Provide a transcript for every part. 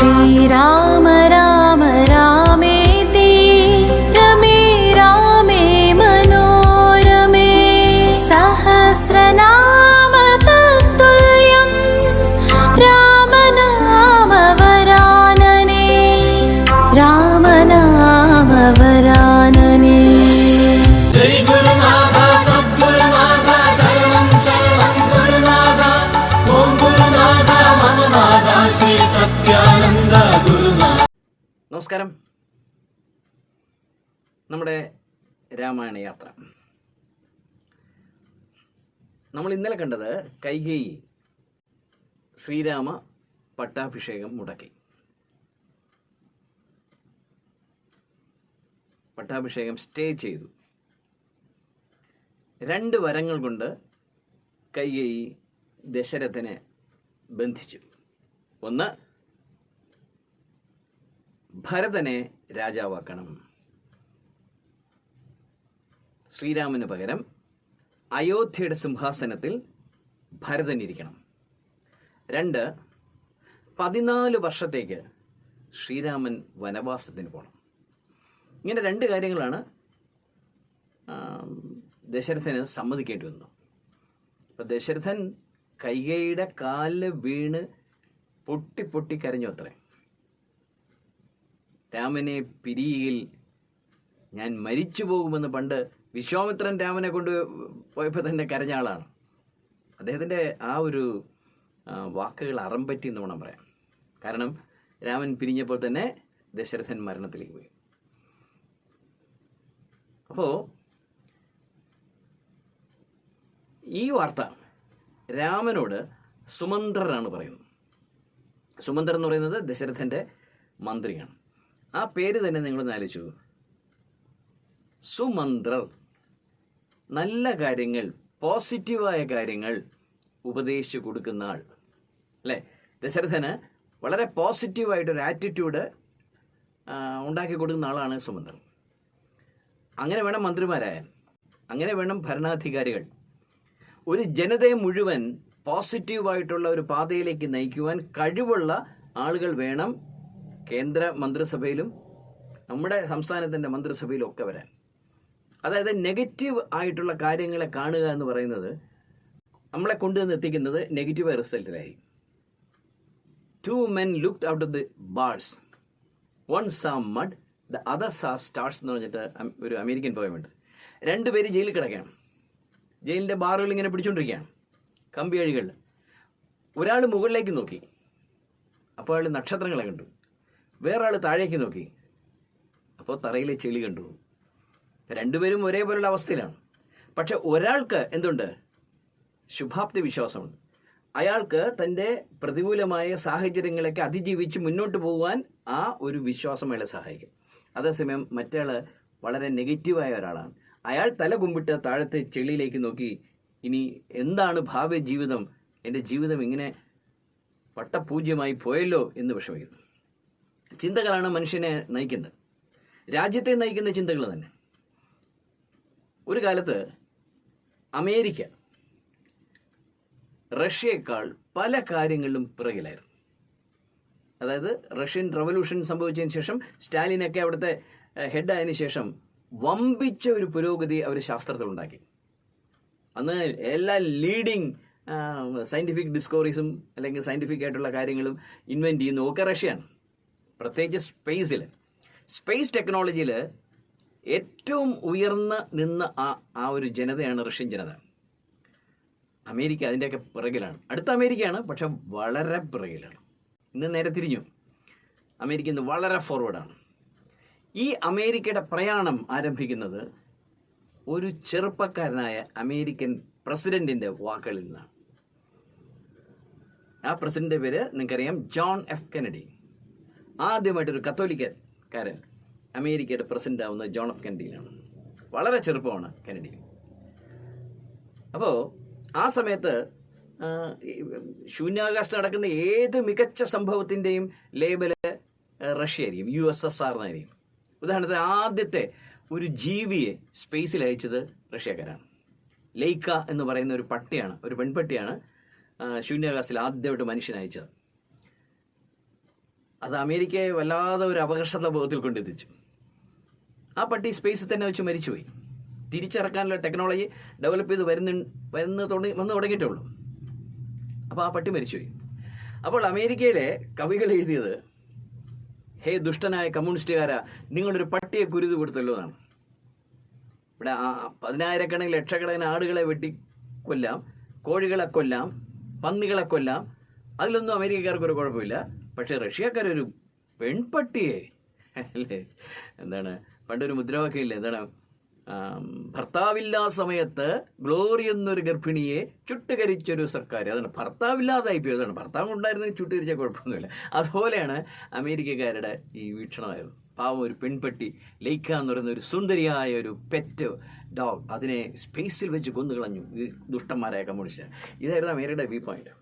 श्रीराम राम रामेति रमे रामे मनोरमे सहस्रनाम तत्तुल्यं रामनामवरानने रामनामवरानने। जय गुरुनाथ सद्गुरुनाथ शरणं शरणं गुरुनाथ ओम गुरुनाथ मम नाथ श्री സത്യാനന്ദ ഗുരുനാഥ. നമസ്കാരം. നമ്മുടെ രാമായണ യാത്ര നമ്മൾ ഇന്നലെ കണ്ടത് കൈകേയി ശ്രീരാമ പട്ടാഭിഷേകം മുടക്കി. പട്ടാഭിഷേകം സ്റ്റേ ചെയ്തു. 2 വരങ്ങൾ കൊണ്ട് കൈകേയി ദശരഥനെ ബന്ധിച്ചു. ഒന്ന്, ഭരതനെ രാജാവാക്കണം, ശ്രീരാമന് പകരം അയോധ്യയുടെ സിംഹാസനത്തിൽ ഭരതൻ ഇരിക്കണം. 2, 14 വർഷത്തേക്ക് ശ്രീരാമൻ വനവാസത്തിന് പോകണം. ഇങ്ങനെ 2 കാര്യങ്ങളാണ് ദശരഥന് സമ്മതിക്കേണ്ടി വന്നു. അപ്പം ദശരഥൻ കൈകേയിയുടെ കാലിൽ വീണ് പൊട്ടി പൊട്ടി കരഞ്ഞു അത്രേ. രാമനെ പിരിയിൽ ഞാൻ മരിച്ചു പോകുമെന്ന് പണ്ട് വിശ്വാമിത്രൻ രാമനെ കൊണ്ട് പോയപ്പോൾ തന്നെ കരഞ്ഞ ആളാണ്. അദ്ദേഹത്തിൻ്റെ ആ ഒരു വാക്കുകൾ അറമ്പറ്റി എന്ന് വേണം പറയാം. കാരണം രാമൻ പിരിഞ്ഞപ്പോൾ തന്നെ ദശരഥൻ മരണത്തിലേക്ക് പോയി. അപ്പോൾ ഈ വാർത്ത രാമനോട് സുമന്ത്രരാണ് പറയുന്നത്. സുമന്ത്രർ എന്ന് പറയുന്നത് ദശരഥൻ്റെ മന്ത്രിയാണ്. ആ പേര് തന്നെ നിങ്ങളൊന്ന് ആലോചിച്ചു. സുമന്ത്രർ, നല്ല കാര്യങ്ങൾ, പോസിറ്റീവായ കാര്യങ്ങൾ ഉപദേശിച്ചു കൊടുക്കുന്ന ആൾ അല്ലേ. ദശരഥന് വളരെ പോസിറ്റീവായിട്ടൊരു ആറ്റിറ്റ്യൂഡ് ഉണ്ടാക്കി കൊടുക്കുന്ന ആളാണ് സുമന്ത്രർ. അങ്ങനെ വേണം മന്ത്രിമാരായാൽ, അങ്ങനെ വേണം ഭരണാധികാരികൾ. ഒരു ജനതയെ മുഴുവൻ പോസിറ്റീവായിട്ടുള്ള ഒരു പാതയിലേക്ക് നയിക്കുവാൻ കഴിവുള്ള ആളുകൾ വേണം കേന്ദ്ര മന്ത്രിസഭയിലും നമ്മുടെ സംസ്ഥാനത്തിൻ്റെ മന്ത്രിസഭയിലും ഒക്കെ വരാൻ. അതായത് നെഗറ്റീവ് ആയിട്ടുള്ള കാര്യങ്ങളെ കാണുക എന്ന് പറയുന്നത് നമ്മളെ കൊണ്ടുവന്ന് എത്തിക്കുന്നത് negative റിസൾട്ടിലായി. 2 men looked out of the bars. One saw mud, the other saw stars എന്ന് പറഞ്ഞിട്ട് ഒരു അമേരിക്കൻ പോയമുണ്ട്. 2 പേര് ജയിലിൽ കിടക്കുകയാണ്. ജയിലിൻ്റെ ബാറുകൾ ഇങ്ങനെ പിടിച്ചുകൊണ്ടിരിക്കുകയാണ്, കമ്പിയഴികളിൽ. ഒരാൾ മുകളിലേക്ക് നോക്കി, അപ്പോൾ അയാൾ നക്ഷത്രങ്ങളെ കണ്ടു. വേറൊരാൾ താഴേക്ക് നോക്കി, അപ്പോൾ തറയിലെ ചെളി കണ്ടു. 2 പേരും ഒരേപോലുള്ള അവസ്ഥയിലാണ്. പക്ഷെ ഒരാൾക്ക് എന്തുണ്ട്? ശുഭാപ്തി വിശ്വാസമുണ്ട്. അയാൾക്ക് തൻ്റെ പ്രതികൂലമായ സാഹചര്യങ്ങളൊക്കെ അതിജീവിച്ച് മുന്നോട്ട് പോകുവാൻ ആ ഒരു വിശ്വാസം അയാളെ സഹായിക്കും. അതേസമയം മറ്റയാൾ വളരെ നെഗറ്റീവായ ഒരാളാണ്. അയാൾ തല കുമ്പിട്ട് താഴത്തെ ചെളിയിലേക്ക് നോക്കി, ഇനി എന്താണ് ഭാവി ജീവിതം, എൻ്റെ ജീവിതം ഇങ്ങനെ പട്ടപൂജ്യമായി പോയല്ലോ എന്ന് വിഷമിക്കുന്നു. ചിന്തകളാണ് മനുഷ്യനെ നയിക്കുന്നത്, രാജ്യത്തെ നയിക്കുന്ന ചിന്തകൾ തന്നെ. ഒരു കാലത്ത് അമേരിക്ക റഷ്യയേക്കാൾ പല കാര്യങ്ങളിലും പിറകിലായിരുന്നു. അതായത് റഷ്യൻ റവല്യൂഷൻ സംഭവിച്ചതിന് ശേഷം, സ്റ്റാലിനൊക്കെ അവിടുത്തെ ഹെഡായതിനു ശേഷം വമ്പിച്ച ഒരു പുരോഗതി അവർ ശാസ്ത്രത്തിലുണ്ടാക്കി. അന്ന് എല്ലാ ലീഡിങ് സയൻറ്റിഫിക് ഡിസ്കവറീസും അല്ലെങ്കിൽ സയൻറ്റിഫിക് ആയിട്ടുള്ള കാര്യങ്ങളും ഇൻവെൻറ്റ് ചെയ്യുന്ന ഒക്കെ റഷ്യയാണ്. പ്രത്യേകിച്ച് സ്പേസ് ടെക്നോളജിയിൽ ഏറ്റവും ഉയർന്ന് നിന്ന ആ ഒരു ജനതയാണ് റഷ്യൻ ജനത. അമേരിക്ക അതിൻ്റെയൊക്കെ പിറകിലാണ്. അടുത്ത അമേരിക്കയാണ്, പക്ഷെ വളരെ പിറകിലാണ്. ഇന്ന് നേരെ തിരിഞ്ഞു. അമേരിക്ക ഇന്ന് വളരെ ഫോർവേഡാണ്. ഈ അമേരിക്കയുടെ പ്രയാണം ആരംഭിക്കുന്നത് ഒരു ചെറുപ്പക്കാരനായ അമേരിക്കൻ പ്രസിഡന്റിൻ്റെ വാക്കുകളിൽ നിന്നാണ്. ആ പ്രസിഡന്റിൻ്റെ പേര് നിങ്ങൾക്കറിയാം, ജോൺ എഫ് കെനഡി. ആദ്യമായിട്ടൊരു കത്തോലിക്കക്കാരൻ അമേരിക്കയുടെ പ്രസിഡന്റ് ആവുന്നത് ജോൺ എഫ് കെനഡിയിലാണ്. വളരെ ചെറുപ്പമാണ് കെനഡി. അപ്പോൾ ആ സമയത്ത് ശൂന്യാകാശത്ത് നടക്കുന്ന ഏത് മികച്ച സംഭവത്തിൻ്റെയും ലേബല് റഷ്യ ആയിരിക്കും, USSR എന്നായിരിക്കും. ഉദാഹരണത്തിന് ആദ്യത്തെ ഒരു ജീവിയെ സ്പേസിൽ അയച്ചത് റഷ്യക്കാരാണ്. ലൈക്ക എന്ന് പറയുന്ന ഒരു പട്ടിയാണ്, ഒരു പെൺപട്ടിയാണ് ശൂന്യാകാശത്തിൽ ആദ്യമായിട്ട് മനുഷ്യൻ അയച്ചത്. അത് അമേരിക്കയെ വല്ലാതെ ഒരു അപകർഷത ബോധത്തിൽ കൊണ്ടെത്തിച്ചു. ആ പട്ടി സ്പേസിൽ തന്നെ വെച്ച് മരിച്ചുപോയി. തിരിച്ചിറക്കാനുള്ള ടെക്നോളജി ഡെവലപ്പ് ചെയ്ത് വന്ന് തുടങ്ങിയിട്ടേ ഉള്ളൂ. അപ്പോൾ ആ പട്ടി മരിച്ചുപോയി. അപ്പോൾ അമേരിക്കയിലെ കവികൾ എഴുതിയത്, ഹേ ദുഷ്ടനായ കമ്മ്യൂണിസ്റ്റുകാരാ, നിങ്ങളൊരു പട്ടിയെ കുരുതി കൊടുത്തല്ലോ എന്നാണ്. ഇവിടെ 10,000 ലക്ഷക്കണക്കിന് ആടുകളെ വെട്ടിക്കൊല്ലാം, കോഴികളെ കൊല്ലാം, പന്നികളെ കൊല്ലാം, അതിലൊന്നും അമേരിക്കക്കാർക്കൊരു കുഴപ്പമില്ല. പക്ഷേ റഷ്യക്കാരൊരു പെൺപട്ടിയെ, അല്ലേ, എന്താണ് പണ്ടൊരു മുദ്രാവാക്യമില്ലേ, എന്താണ്, ഭർത്താവില്ലാ സമയത്ത് ഗ്ലോറി എന്നൊരു ഗർഭിണിയെ ചുട്ടുകരിച്ചൊരു സർക്കാർ. അതാണ് ഭർത്താവില്ലാതായി പോയി. അതാണ് ഭർത്താവ് ഉണ്ടായിരുന്നെങ്കിൽ ചുട്ടുകരിച്ചാൽ കുഴപ്പമൊന്നുമില്ല. അതുപോലെയാണ് അമേരിക്കക്കാരുടെ ഈ വീക്ഷണമായത്. പാവം ഒരു പെൺപട്ടി, ലൈക്ക എന്ന് പറയുന്ന ഒരു സുന്ദരിയായ ഒരു പെറ്റ് ഡോഗ്, അതിനെ സ്പേസിൽ വെച്ച് കൊന്നുകളഞ്ഞു ഈ ദുഷ്ടന്മാരായ കമ്മ്യൂണിസ്റ്റ്. ഇതായിരുന്നു അമേരിക്കയുടെ വ്യൂ പോയിന്റ്.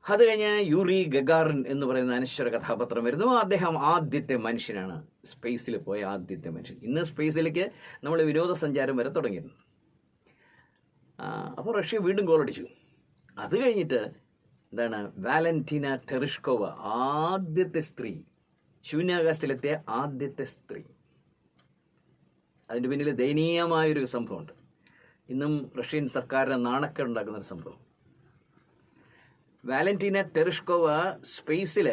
അത് കഴിഞ്ഞ് യൂറി ഗഗാറിൻ എന്ന് പറയുന്ന അനശ്വര കഥാപാത്രം വരുന്നു. അദ്ദേഹം ആദ്യത്തെ മനുഷ്യനാണ്, സ്പേസിൽ പോയ ആദ്യത്തെ മനുഷ്യൻ. ഇന്ന് സ്പേസിലേക്ക് നമ്മൾ വിനോദസഞ്ചാരം വരെ തുടങ്ങിയിരുന്നു. അപ്പോൾ റഷ്യ വീണ്ടും ഗോളടിച്ചു. അത് കഴിഞ്ഞിട്ട് എന്താണ്, വാലന്റീന ടെറിഷ്കോവ, ആദ്യത്തെ സ്ത്രീ, ശൂന്യാകാശത്തിലെത്തിയ ആദ്യത്തെ സ്ത്രീ. അതിൻ്റെ പിന്നിൽ ദയനീയമായൊരു സംഭവമുണ്ട്. ഇന്നും റഷ്യൻ സർക്കാരിനെ നാണക്കേടുണ്ടാക്കുന്നൊരു സംഭവം. വാലന്റീന ടെറിഷ്കോവ സ്പേസിൽ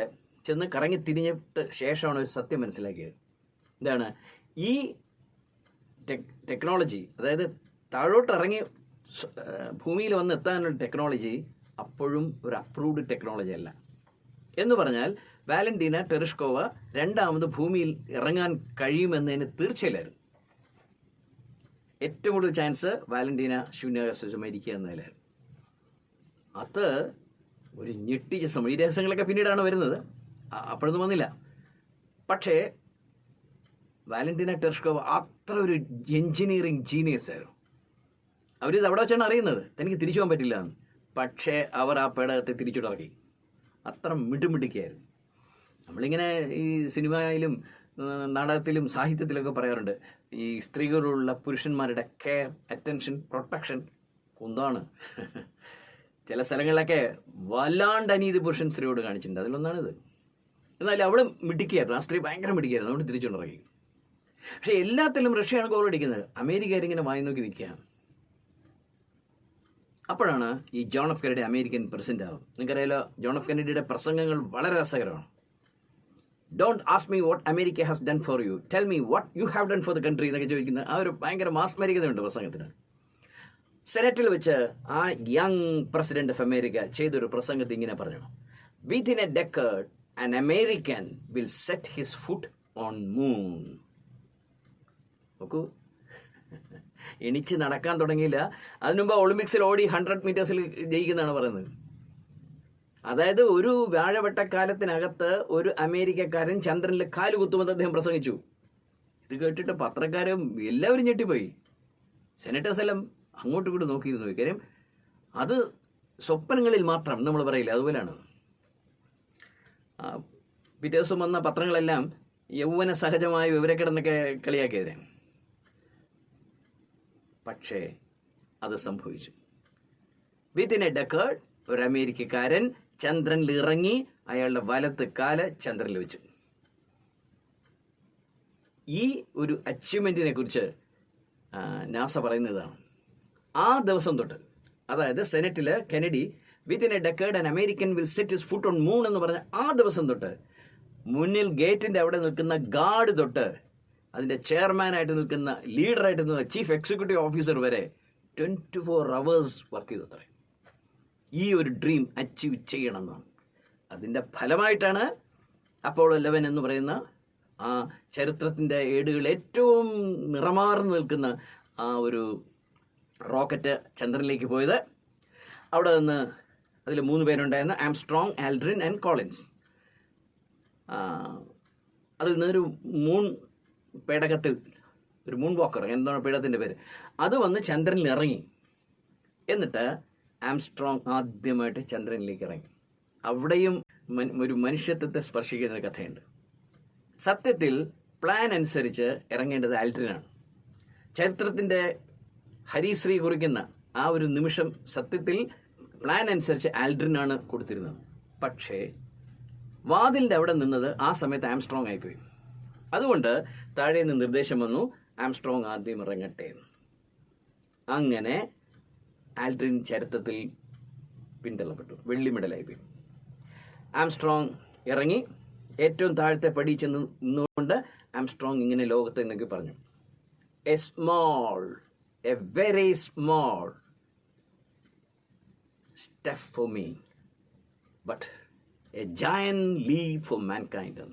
ചെന്ന് കറങ്ങി തിരിഞ്ഞിട്ട് ശേഷമാണ് ഒരു സത്യം മനസ്സിലാക്കിയത്. എന്താണ്, ഈ ടെക്നോളജി, അതായത് താഴോട്ട് ഇറങ്ങി ഭൂമിയിൽ വന്ന് എത്താനുള്ള ടെക്നോളജി അപ്പോഴും ഒരു അപ്രൂവ്ഡ് ടെക്നോളജി അല്ല. എന്ന് പറഞ്ഞാൽ വാലന്റീന ടെറിഷ്കോവ രണ്ടാമത് ഭൂമിയിൽ ഇറങ്ങാൻ കഴിയുമെന്നതിന് തീർച്ചയില്ലായിരുന്നു. ഏറ്റവും കൂടുതൽ ചാൻസ് വാലന്റീന ശൂന്യാകാശം മരിക്കുക എന്നതിലായിരുന്നു. അത് ഒരു ഞെട്ടിച്ച സമയം. ഈ രഹസ്യങ്ങളൊക്കെ പിന്നീടാണ് വരുന്നത്, അപ്പോഴൊന്നും വന്നില്ല. പക്ഷേ വാലന്റീന ടെറിഷ്കോവ അത്ര ഒരു എഞ്ചിനീയറിംഗ് ജീനിയസ് ആയിരുന്നു. അവരിത് അവിടെ വെച്ചാണ് അറിയുന്നത് തനിക്ക് തിരിച്ചു പോകാൻ പറ്റില്ല എന്ന്. പക്ഷേ അവർ ആ പേടകത്തെ തിരിച്ചിട്ടിറക്കി. അത്ര മിടുമിടുക്കിയായിരുന്നു. നമ്മളിങ്ങനെ ഈ സിനിമയിലും നാടകത്തിലും സാഹിത്യത്തിലൊക്കെ പറയാറുണ്ട്, ഈ സ്ത്രീകളോടുള്ള പുരുഷന്മാരുടെ കെയർ, അറ്റൻഷൻ, പ്രൊട്ടക്ഷൻ കുന്താണ്. ചില സ്ഥലങ്ങളിലൊക്കെ വല്ലാണ്ട് അനീതി പുരുഷൻ സ്ത്രീയോട് കാണിച്ചിട്ടുണ്ട്. അതിലൊന്നാണിത്. എന്നാലും അവൾ മിടുക്കിയായിരുന്നു, ആ സ്ത്രീ ഭയങ്കര മിടുക്കിയായിരുന്നു, അതുകൊണ്ട് തിരിച്ചുകൊണ്ടിറങ്ങി. പക്ഷേ എല്ലാത്തിലും റഷ്യയാണ് ഗോളടിക്കുന്നത്. അമേരിക്കയിലിങ്ങനെ വായി നോക്കി നിൽക്കുക. അപ്പോഴാണ് ഈ John F Kennedy American president ആവും. നിങ്ങൾക്കറിയാലോ, ജോൺ എഫ് കെനഡിയുടെ പ്രസംഗങ്ങൾ വളരെ രസകരമാണ്. Don't ask me what America has done for you, tell me what you have done for the country എന്നൊക്കെ ചോദിക്കുന്ന ആ ഒരു ഭയങ്കര മാസ്മരികതയുണ്ട് പ്രസംഗത്തിന്. സെനറ്റിൽ വെച്ച് ആ യങ് പ്രസിഡന്റ് ഓഫ് അമേരിക്ക ചെയ്തൊരു പ്രസംഗത്തിൽ ഇങ്ങനെ പറഞ്ഞു, within a decade an American will set his foot on moon. നോക്കൂ, എണിച്ച് നടക്കാൻ തുടങ്ങിയില്ല, അതിനുമുമ്പ് ഒളിമ്പിക്സിൽ ഓടി 100 മീറ്റേഴ്സിൽ ജയിക്കുന്നതാണ് പറയുന്നത്. അതായത് ഒരു വ്യാഴവട്ടക്കാലത്തിനകത്ത് ഒരു അമേരിക്കക്കാരൻ ചന്ദ്രനിൽ കാല് കുത്തുമെന്ന് അദ്ദേഹം പ്രസംഗിച്ചു. ഇത് കേട്ടിട്ട് പത്രക്കാരും എല്ലാവരും ഞെട്ടിപ്പോയി. സെനറ്റേഴ്സ് എല്ലാം അങ്ങോട്ടും ഇങ്ങോട്ടും നോക്കിയിരുന്നു. കാര്യം അത് സ്വപ്നങ്ങളിൽ മാത്രം നമ്മൾ പറയില്ല, അതുപോലെയാണ്. പിറ്റേ ദിവസം വന്ന പത്രങ്ങളെല്ലാം യൗവന സഹജമായ വിവരക്കിടന്നൊക്കെ കളിയാക്കിയതിനെ. പക്ഷേ അത് സംഭവിച്ചു. വിത്തിൻ എ ഡെക്കേഡ് ഒരു അമേരിക്കക്കാരൻ ചന്ദ്രനിൽ ഇറങ്ങി അയാളുടെ വലത്ത് കാല് ചന്ദ്രനിൽ വെച്ചു. ഈ ഒരു അച്ചീവ്മെൻറ്റിനെ കുറിച്ച് നാസ പറയുന്നതാണ്. ആ ദിവസം തൊട്ട്, അതായത് സെനറ്റിൽ Kennedy within a decade an American will set his foot on moon എന്ന് പറഞ്ഞ ആ ദിവസം തൊട്ട് മുന്നിൽ ഗേറ്റിൻ്റെ അവിടെ നിൽക്കുന്ന ഗാർഡ് തൊട്ട് അതിൻ്റെ ചെയർമാനായിട്ട് നിൽക്കുന്ന, ലീഡറായിട്ട് നിൽക്കുന്ന ചീഫ് എക്സിക്യൂട്ടീവ് ഓഫീസർ വരെ 24 hours വർക്ക് ചെയ്തു അത്രേ. ഈ ഒരു ഡ്രീം അച്ചീവ് ചെയ്യണമെന്നാണ്. അതിൻ്റെ ഫലമായിട്ടാണ് അപ്പോളോ 11 എന്ന് പറയുന്ന ആ ചരിത്രത്തിൻ്റെ ഏടുകൾ ഏറ്റവും നിറമാർന്നു നിൽക്കുന്ന ആ ഒരു റോക്കറ്റ് ചന്ദ്രനിലേക്ക് പോയത്. അവിടെ നിന്ന് അതിൽ 3 പേരുണ്ടായിരുന്ന ആംസ്ട്രോങ്, ആൽഡ്രിൻ ആൻഡ് കോളിൻസ്. അതിൽ നിന്നൊരു മൂൺ പേടകത്തിൽ, ഒരു മൂൺ വാക്കർ എന്താണ് പേടകത്തിൻ്റെ പേര്, അത് വന്ന് ചന്ദ്രനിൽ ഇറങ്ങി. എന്നിട്ട് ആംസ്ട്രോങ് ആദ്യമായിട്ട് ചന്ദ്രനിലേക്ക് ഇറങ്ങി. അവിടെയും ഒരു മനുഷ്യത്വത്തെ സ്പർശിക്കുന്ന ഒരു കഥയുണ്ട്. സത്യത്തിൽ പ്ലാൻ അനുസരിച്ച് ഇറങ്ങേണ്ടത് ആൽഡ്രിനാണ്. ചരിത്രത്തിൻ്റെ ഹരിശ്രീ കുറിക്കുന്ന ആ ഒരു നിമിഷം സത്യത്തിൽ പ്ലാൻ അനുസരിച്ച് ആൽഡ്രിനാണ് കൊടുത്തിരുന്നത്. പക്ഷേ വാതിലിൻ്റെ അവിടെ നിന്നത് ആ സമയത്ത് ആംസ്ട്രോങ് ആയിപ്പോയി. അതുകൊണ്ട് താഴെ നിന്ന് നിർദ്ദേശം വന്നു, ആംസ്ട്രോങ് ആദ്യം ഇറങ്ങട്ടെ. അങ്ങനെ ആൽഡ്രിൻ ചരിത്രത്തിൽ പിന്തള്ളപ്പെട്ടു, വെള്ളി മെഡലായിപ്പോയി. ആംസ്ട്രോങ് ഇറങ്ങി ഏറ്റവും താഴത്തെ പടി ചെന്ന് നിന്നുകൊണ്ട് ആംസ്ട്രോങ് ഇങ്ങനെ ലോകത്തെ എന്നൊക്കെ പറഞ്ഞു, a very small step for me but a giant leap for mankind.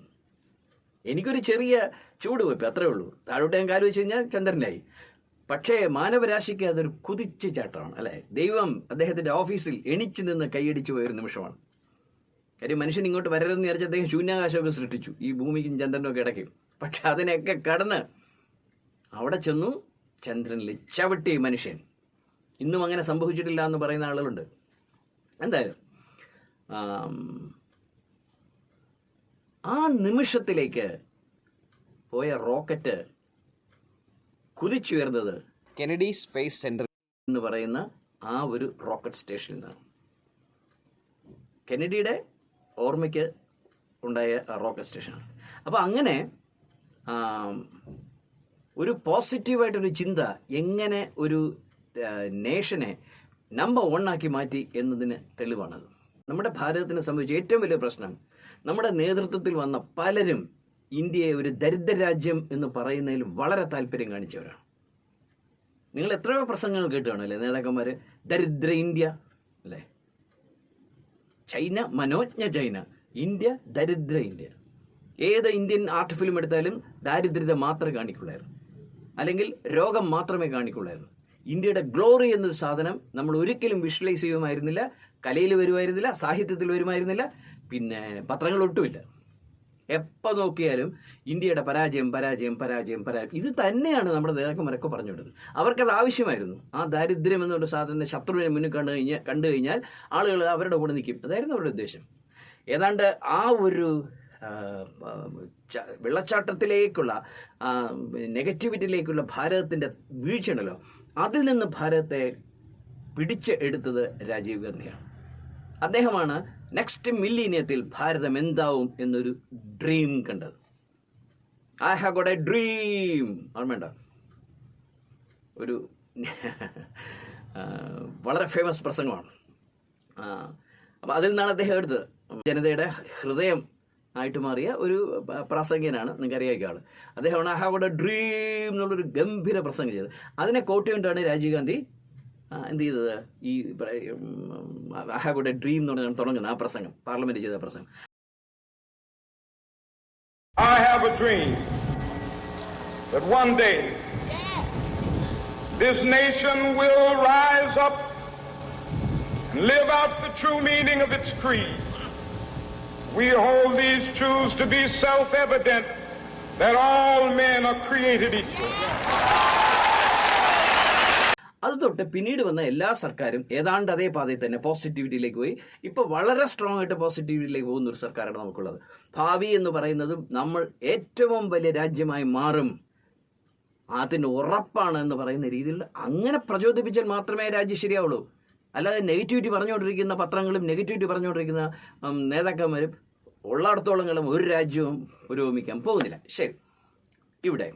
എനിക്കൊരു ചെറിയ ചൂടുവെപ്പ്, അത്രേ ഉള്ളൂ. താഴോട്ട് ഞാൻ കാല് വെച്ച് കഴിഞ്ഞാൽ ചന്ദ്രനായി. പക്ഷേ മാനവരാശിക്ക് അതൊരു കുതിച്ചു ചാട്ടമാണ്, അല്ലേ? ദൈവം അദ്ദേഹത്തിൻ്റെ ഓഫീസിൽ എണിച്ചു നിന്ന് കൈയടിച്ചു പോയൊരു നിമിഷമാണ്. കാര്യം മനുഷ്യൻ ഇങ്ങോട്ട് വരരുതെന്ന് വിചാരിച്ച് അദ്ദേഹം ശൂന്യാകാശമൊക്കെ സൃഷ്ടിച്ചു, ഈ ഭൂമിക്കും ചന്ദ്രനും ഒക്കെ ഇടയ്ക്കും. പക്ഷെ അതിനെയൊക്കെ കടന്ന് അവിടെ ചെന്നു ചന്ദ്രനിൽ ചവിട്ടി മനുഷ്യൻ. ഇന്നും അങ്ങനെ സംഭവിച്ചിട്ടില്ല എന്ന് പറയുന്ന ആളുകളുണ്ട്. എന്തായാലും ആ നിമിഷത്തിലേക്ക് പോയ റോക്കറ്റ് കുതിച്ചുയർന്നത് കെനഡി സ്പേസ് സെൻറ്റർ എന്ന് പറയുന്ന ആ ഒരു റോക്കറ്റ് സ്റ്റേഷനിൽ നിന്നാണ്. കെനഡിയുടെ ഓർമ്മയ്ക്ക് ഉണ്ടായ റോക്കറ്റ് സ്റ്റേഷനാണ്. അപ്പോൾ അങ്ങനെ ഒരു പോസിറ്റീവായിട്ടൊരു ചിന്ത എങ്ങനെ ഒരു നേഷനെ നമ്പർ 1 ആക്കി മാറ്റി എന്നതിന് തെളിവാണത്. നമ്മുടെ ഭാരതത്തിന് സംഭവിച്ച ഏറ്റവും വലിയ പ്രശ്നം, നമ്മുടെ നേതൃത്വത്തിൽ വന്ന പലരും ഇന്ത്യയെ ഒരു ദരിദ്ര രാജ്യം എന്ന് പറയുന്നതിൽ വളരെ താല്പര്യം കാണിച്ചവരാണ്. നിങ്ങൾ എത്രയോ പ്രസംഗങ്ങൾ കേട്ടുകാണല്ലേ നേതാക്കന്മാർ, ദരിദ്ര ഇന്ത്യ, അല്ലേ? ചൈന മനോജ്ഞ ചൈന, ഇന്ത്യ ദരിദ്ര ഇന്ത്യ. ഏത് ഇന്ത്യൻ ആർട്ട് ഫിലിം എടുത്താലും ദാരിദ്ര്യത മാത്രമേ കാണിക്കുള്ളായിരുന്നു, അല്ലെങ്കിൽ രോഗം മാത്രമേ കാണിക്കുള്ളായിരുന്നു. ഇന്ത്യയുടെ ഗ്ലോറി എന്നൊരു സാധനം നമ്മൾ ഒരിക്കലും വിഷ്വലൈസ് ചെയ്യുമായിരുന്നില്ല, കലയിൽ വരുമായിരുന്നില്ല, സാഹിത്യത്തിൽ വരുമായിരുന്നില്ല, പിന്നെ പത്രങ്ങളൊട്ടുമില്ല. എപ്പോൾ നോക്കിയാലും ഇന്ത്യയുടെ പരാജയം പരാജയം പരാജയം പരാജയം. ഇത് തന്നെയാണ് നമ്മുടെ നേതാക്കന്മാരൊക്കെ പറഞ്ഞുവിടുന്നത്. അവർക്കത് ആവശ്യമായിരുന്നു. ആ ദാരിദ്ര്യം എന്നൊരു സാധനം ശത്രുവിനെ മുന്നിൽ കണ്ടു കഴിഞ്ഞാൽ ആളുകൾ അവരുടെ കൂടെ നിൽക്കും. അതായിരുന്നു അവരുടെ ഉദ്ദേശം. ഏതാണ്ട് ആ ഒരു വെള്ളച്ചാട്ടത്തിലേക്കുള്ള നെഗറ്റിവിറ്റിയിലേക്കുള്ള ഭാരതത്തിൻ്റെ വീഴ്ചയുണ്ടല്ലോ, അതിൽ നിന്ന് ഭാരതത്തെ പിടിച്ച് എടുത്തത് രാജീവ് ഗാന്ധിയാണ്. അദ്ദേഹമാണ് നെക്സ്റ്റ് മില്ലീനിയത്തിൽ ഭാരതം എന്താവും എന്നൊരു ഡ്രീം കണ്ടത്. I have got A dream. ഓർമ്മയുണ്ടോ? ഒരു വളരെ ഫേമസ് പ്രസംഗമാണ്. അപ്പോൾ അതിൽ നിന്നാണ് അദ്ദേഹം എടുത്തത്. ജനതയുടെ ഹൃദയം ആയിട്ട് മാറിയ ഒരു പ്രാസംഗികനാണ്, നിങ്ങൾക്കറിയാവുന്ന ആൾ. അദ്ദേഹമാണ് I have got A dream എന്നുള്ളൊരു ഗംഭീര പ്രസംഗം ചെയ്തത്. അതിനെ കോട്ട് ചെയ്തുകൊണ്ടാണ് രാജീവ് ഗാന്ധി എന്ത് ചെയ്തത്, ഈ I have got A dream എന്ന് പറഞ്ഞാണ് തുടങ്ങുന്നത് ആ പ്രസംഗം, പാർലമെന്റ് ചെയ്ത പ്രസംഗം. I have a dream that one day this nation will rise up and live out the true meaning of its creed. We hold these truths to be self-evident, that all men are created equal. അത് തൊട്ട് പിന്നീട് വന്ന എല്ലാ സർക്കാരും ഏതാണ്ട് അതേ പാതയിൽ തന്നെ പോസിറ്റിവിറ്റിയിലേക്ക് പോയി. ഇപ്പോൾ വളരെ സ്ട്രോങ് ആയിട്ട് പോസിറ്റിവിറ്റിയിലേക്ക് പോകുന്ന ഒരു സർക്കാരാണ് നമുക്കുള്ളത്. ഭാവി എന്ന് പറയുന്നത് നമ്മൾ ഏറ്റവും വലിയ രാജ്യമായി മാറും, അതിന് ഉറപ്പാണ് എന്ന് പറയുന്ന രീതിയിൽ അങ്ങനെ പ്രചോദിപ്പിച്ചാൽ മാത്രമേ രാജ്യം ശരിയാവുള്ളൂ. അല്ലാതെ നെഗറ്റിവിറ്റി പറഞ്ഞുകൊണ്ടിരിക്കുന്ന പത്രങ്ങളും നെഗറ്റിവിറ്റി പറഞ്ഞുകൊണ്ടിരിക്കുന്ന നേതാക്കന്മാരും ഉള്ളിടത്തോളം കാലം ഒരു രാജ്യവും പുരോഗമിക്കാൻ പോകുന്നില്ല. ശരി, ഇവിടെ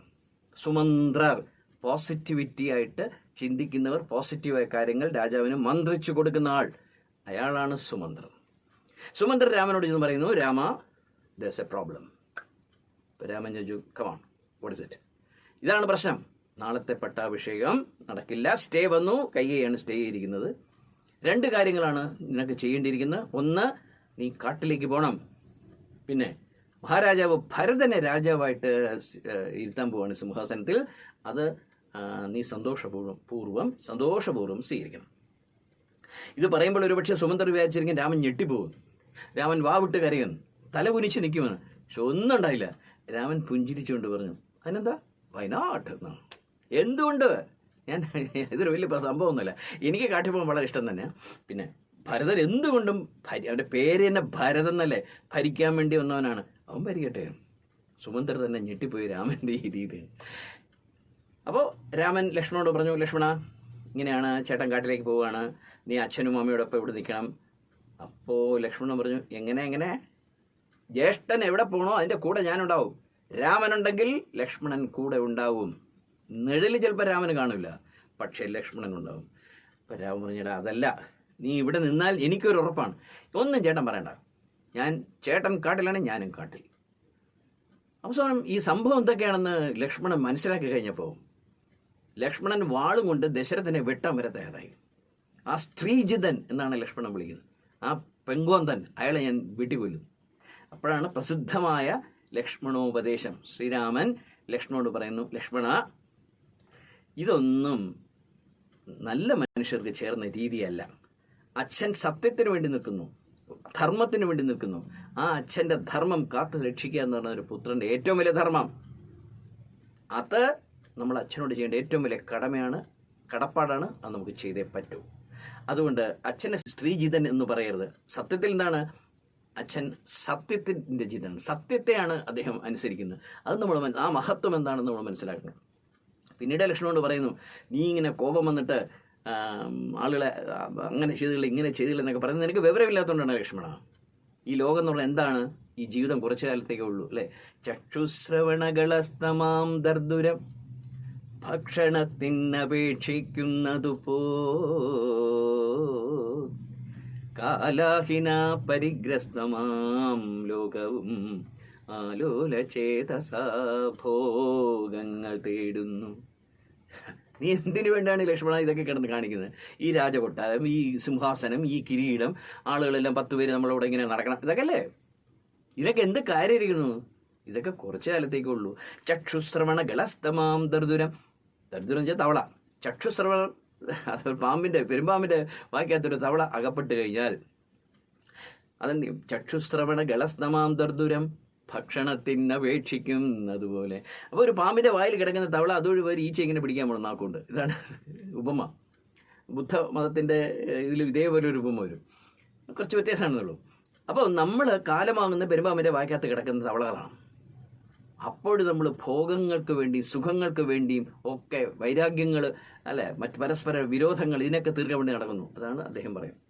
സുമന്ത്രർ, പോസിറ്റിവിറ്റി ആയിട്ട് ചിന്തിക്കുന്നവർ, പോസിറ്റീവായ കാര്യങ്ങൾ രാജാവിന് മന്ത്രിച്ചു കൊടുക്കുന്ന ആൾ, അയാളാണ് സുമന്ത്രർ. സുമന്ത്രർ രാമനോട് ചെന്ന് പറയുന്നു, Rama, there's a problem. Raman ചോദിച്ചു, come on, what is it? ഇതാണ് പ്രശ്നം, നാളത്തെ പട്ടാഭിഷേകം നടക്കില്ല, സ്റ്റേ വന്നു, കയ്യെയാണ് സ്റ്റേ ചെയ്തിരിക്കുന്നത്. 2 കാര്യങ്ങളാണ് നിനക്ക് ചെയ്യേണ്ടിയിരിക്കുന്നത്. ഒന്ന്, നീ കാട്ടിലേക്ക് പോകണം. പിന്നെ മഹാരാജാവ് ഭരതനെ രാജാവായിട്ട് ഇരുത്താൻ പോവാണ് സിംഹാസനത്തിൽ. അത് നീ സന്തോഷപൂർവ്വം സ്വീകരിക്കണം. ഇത് പറയുമ്പോൾ ഒരുപക്ഷെ സുമന്ത്രർ വിചാരിച്ചിരിക്കും രാമൻ ഞെട്ടിപ്പോകും, രാമൻ വാവിട്ട് കരയുന്നു, തല കുനിച്ച് നിൽക്കുമെന്ന്. പക്ഷെ ഒന്നും ഉണ്ടായില്ല. രാമൻ പുഞ്ചിരിച്ചുകൊണ്ട് പറഞ്ഞു, അതിനെന്താ, വയനാട്ട് എന്നാണ്. എന്തുകൊണ്ട്? ഇതൊരു വലിയ സംഭവമൊന്നുമില്ല, എനിക്ക് കാട്ടിപ്പോകാൻ വളരെ ഇഷ്ടം തന്നെയാണ്. പിന്നെ ഭരതൻ എന്തുകൊണ്ടും അവൻ്റെ പേര് തന്നെ ഭരതൻ എന്നല്ലേ, ഭരിക്കാൻ വേണ്ടി വന്നവനാണ്, അവൻ ഭരിക്കട്ടെ. സുമന്ത്രർ തന്നെ ഞെട്ടിപ്പോയി രാമൻ്റെ ഈ രീതി. അപ്പോൾ രാമൻ ലക്ഷ്മണനോട് പറഞ്ഞു, ലക്ഷ്മണ, ഇങ്ങനെയാണ്, ചേട്ടൻ കാട്ടിലേക്ക് പോവുകയാണ്, നീ അച്ഛനും അമ്മയോടൊപ്പം ഇവിടെ നിൽക്കണം. അപ്പോൾ ലക്ഷ്മണൻ പറഞ്ഞു, എങ്ങനെ ജ്യേഷ്ഠൻ എവിടെ പോകണോ അതിൻ്റെ കൂടെ ഞാനുണ്ടാവും. രാമനുണ്ടെങ്കിൽ ലക്ഷ്മണൻ കൂടെ ഉണ്ടാവും. നിഴല് ചിലപ്പോൾ രാമന് കാണില്ല, പക്ഷേ ലക്ഷ്മണൻ ഉണ്ടാവും. അപ്പം രാമൻ പറഞ്ഞാൽ അതല്ല, നീ ഇവിടെ നിന്നാൽ എനിക്കൊരു ഉറപ്പാണ്. ഒന്നും ചേട്ടൻ പറയണ്ട, ചേട്ടൻ കാട്ടിലാണ്, ഞാനും കാട്ടിൽ. അവസാനം ഈ സംഭവം എന്തൊക്കെയാണെന്ന് ലക്ഷ്മണൻ മനസ്സിലാക്കി കഴിഞ്ഞപ്പോൾ ലക്ഷ്മണൻ വാളും കൊണ്ട് ദശരഥനെ വെട്ടാൻ വരെ തയ്യാറായി. ആ സ്ത്രീജിതൻ എന്നാണ് ലക്ഷ്മണൻ വിളിക്കുന്നത്. ആ പെങ്കോന്തൻ, അയാളെ ഞാൻ വെട്ടിക്കൊല്ലും. അപ്പോഴാണ് പ്രസിദ്ധമായ ലക്ഷ്മണോപദേശം. ശ്രീരാമൻ ലക്ഷ്മണോട് പറയുന്നു, ലക്ഷ്മണ, ഇതൊന്നും നല്ല മനുഷ്യർക്ക് ചേർന്ന രീതിയല്ല. അച്ഛൻ സത്യത്തിന് വേണ്ടി നിൽക്കുന്നു, ധർമ്മത്തിന് വേണ്ടി നിൽക്കുന്നു. ആ അച്ഛൻ്റെ ധർമ്മം കാത്തു രക്ഷിക്കുക എന്ന് പറഞ്ഞ ഒരു പുത്രൻ്റെ ഏറ്റവും വലിയ ധർമ്മം. അത് നമ്മൾ അച്ഛനോട് ചെയ്യേണ്ട ഏറ്റവും വലിയ കടപ്പാടാണ്. അത് നമുക്ക് ചെയ്തേ പറ്റൂ. അതുകൊണ്ട് അച്ഛനെ സ്ത്രീജിതൻ എന്ന് പറയരുത്. സത്യത്തിൽ എന്താണ്? അച്ഛൻ സത്യത്തിൻ്റെ ജിതൻ, സത്യത്തെയാണ് അദ്ദേഹം അനുസരിക്കുന്നത്. അത് നമ്മൾ ആ മഹത്വം എന്താണെന്ന് നമ്മൾ മനസ്സിലാക്കണം. പിന്നീട് ലക്ഷ്മണനോട് പറയുന്നു, നീ ഇങ്ങനെ കോപം വന്നിട്ട് ആളുകളെ അങ്ങനെ ചെയ്തില്ല ഇങ്ങനെ ചെയ്തില്ല എന്നൊക്കെ പറയുന്നത് നിനക്ക് വിവരമില്ലാത്തതുകൊണ്ടാണ് ലക്ഷ്മണ. ഈ ലോകം എന്ന് പറഞ്ഞാൽ എന്താണ്? ഈ ജീവിതം കുറച്ചു കാലത്തേക്കേ ഉള്ളൂ അല്ലേ? ചക്ഷുശ്രവണകളസ്തമാം ദർദുരം ഭക്ഷണത്തിനപേക്ഷിക്കുന്നതുപോ കാലാഹിന പരിഗ്രസ്തമാം ലോകവും ആലോലചേതസാ ഭോഗങ്ങൾ തേടുന്നു. നീ എന്തിനു വേണ്ടിയാണ് ലക്ഷ്മണ ഇതൊക്കെ കിടന്ന് കാണിക്കുന്നത്? ഈ രാജകൊട്ടാരം, ഈ സിംഹാസനം, ഈ കിരീടം, ആളുകളെല്ലാം 10 പേര് നമ്മളവിടെ ഇങ്ങനെ നടക്കണം, ഇതൊക്കെ എന്ത് കാര്യമായിരിക്കുന്നു? ഇതൊക്കെ കുറച്ചു കാലത്തേക്കുള്ളൂ. ചക്ഷുശ്രവണ ഗളസ്തമാം ദർദുരം വെച്ചാൽ തവള. ചക്ഷുശ്രവണം അത് പെരുമ്പാമ്പിൻ്റെ വായിക്കാത്തൊരു തവള അകപ്പെട്ട് കഴിഞ്ഞാൽ അതെന്ത് ചെയ്യും? ചക്ഷുശ്രവണ ഗളസ്തമാം ദർദുരം ഭക്ഷണത്തിനപേക്ഷിക്കുന്നതുപോലെ. അപ്പോൾ ഒരു പാമ്പിൻ്റെ വായിൽ കിടക്കുന്ന തവള അതുവഴി ഒരു ഈച്ച ഇങ്ങനെ പിടിക്കാൻ പോകണം നാക്കുകൊണ്ട്. ഇതാണ് ഉപമ. ബുദ്ധ മതത്തിൻ്റെ ഇതിൽ ഇതേപോലെ ഒരു ഉപമ വരും, കുറച്ച് വ്യത്യാസമാണെന്നുള്ളൂ. അപ്പോൾ നമ്മൾ കാലമാകുന്ന പെരുമ്പാമ്പിൻ്റെ വായ്ക്കകത്ത് കിടക്കുന്ന തവളകളാണ്. അപ്പോൾ നമ്മൾ ഭോഗങ്ങൾക്ക് വേണ്ടി, സുഖങ്ങൾക്ക് വേണ്ടിയും ഒക്കെ വൈരാഗ്യങ്ങൾ അല്ലെ, മറ്റ് പരസ്പര വിരോധങ്ങൾ, ഇതിനൊക്കെ തീർക്കാൻ വേണ്ടി നടക്കുന്നു. അതാണ് അദ്ദേഹം പറയുന്നത്.